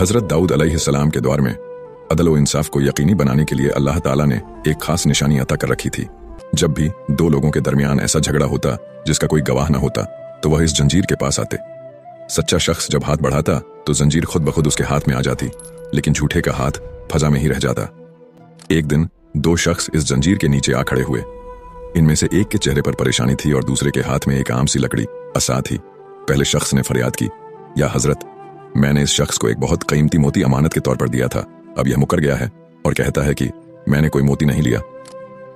हजरत दाऊद अलैहिस्सलाम के दौर में अदल व इंसाफ को यकीनी बनाने के लिए अल्लाह ताला ने एक खास निशानी अता कर रखी थी। जब भी दो लोगों के दरमियान ऐसा झगड़ा होता जिसका कोई गवाह न होता तो वह इस जंजीर के पास आते। सच्चा शख्स जब हाथ बढ़ाता तो जंजीर खुद ब खुद उसके हाथ में आ जाती, लेकिन झूठे का हाथ फजा में ही रह जाता। एक दिन दो शख्स इस जंजीर के नीचे आ खड़े हुए। इनमें से एक के चेहरे पर परेशानी थी और दूसरे के हाथ में एक आम सी लकड़ी असा थी। पहले शख्स ने फरियाद की, या हजरत, मैंने इस शख्स को एक बहुत कीमती मोती अमानत के तौर पर दिया था, अब यह मुकर गया है और कहता है कि मैंने कोई मोती नहीं लिया।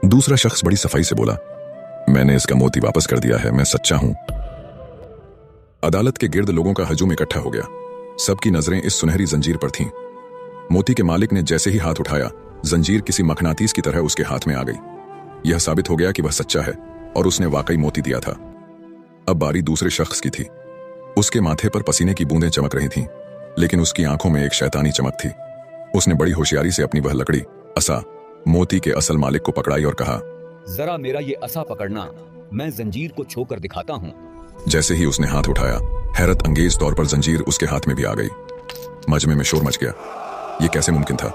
दूसरा शख्स बड़ी सफाई से बोला, मैंने इसका मोती वापस कर दिया है, मैं सच्चा हूं। अदालत के गिर्द लोगों का हजूम इकट्ठा हो गया। सबकी नजरें इस सुनहरी जंजीर पर थीं। मोती के मालिक ने जैसे ही हाथ उठाया, जंजीर किसी मखनातीस की तरह उसके हाथ में आ गई। यह साबित हो गया कि वह सच्चा है और उसने वाकई मोती दिया था। अब बारी दूसरे शख्स की थी। उसके माथे पर पसीने की बूंदें चमक रही थीं, लेकिन उसकी आंखों में एक शैतानी चमक थी। उसने बड़ी होशियारी से अपनी वह लकड़ी असा मोती के असल मालिक को पकड़ाई और कहा, जरा मेरा ये असा पकड़ना, मैं जंजीर को छोकर दिखाता हूँ। जैसे ही उसने हाथ उठाया, हैरत अंगेज तौर पर जंजीर उसके हाथ में भी आ गई। मजमे में शोर मच गया। ये कैसे मुमकिन था?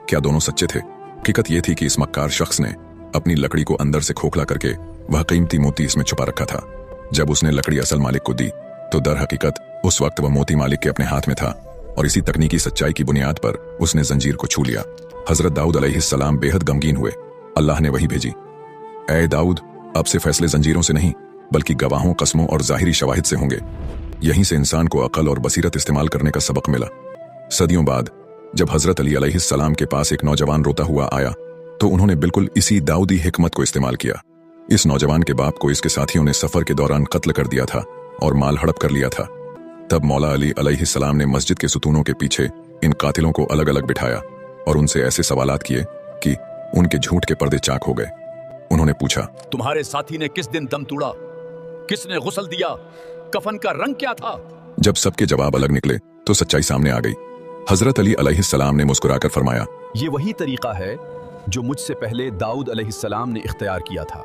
क्या दोनों सच्चे थे? हकीकत यह थी कि इस मक्कार शख्स ने अपनी लकड़ी को अंदर से खोखला करके वह कीमती मोती इसमें छुपा रखा था। जब उसने लकड़ी असल मालिक को दी तो दर हकीकत उस वक्त वह मोती मालिक के अपने हाथ में था और इसी तकनीकी सच्चाई की बुनियाद पर उसने जंजीर को छू लिया। हजरत दाऊद अलैहिस्सलाम बेहद गमगीन हुए। अल्लाह ने वही भेजी, ऐ दाऊद, अब से फैसले जंजीरों से नहीं बल्कि गवाहों, कस्मों और जाहिरी शवाहिद से होंगे। यहीं से इंसान को अकल और बसीरत इस्तेमाल करने का सबक मिला। सदियों बाद जब हजरत अली अलैहिस्सलाम के पास एक नौजवान रोता हुआ आया तो उन्होंने बिल्कुल इसी दाऊदी हिकमत को इस्तेमाल किया। इस नौजवान के बाप को इसके साथियों ने सफर के दौरान कत्ल कर दिया था और माल हड़प कर लिया था। तब मौला अली अलैहिस्सलाम ने मस्जिद के सुतूनों के पीछे इन कातिलों को अलग अलग बिठाया और उनसे ऐसे सवालात किए कि उनके झूठ के पर्दे चाक हो गए। उन्होंने पूछा, तुम्हारे साथी ने किस दिन दम तोड़ा? किसने गुस्ल दिया? कफन का रंग क्या था? जब सबके जवाब अलग निकले तो सच्चाई सामने आ गई। हजरत अली अलैहिस्सलाम ने मुस्कुराकर फरमाया, ये वही तरीका है जो मुझसे पहले दाऊद अलैहिस्सलाम ने इख्तियार किया था।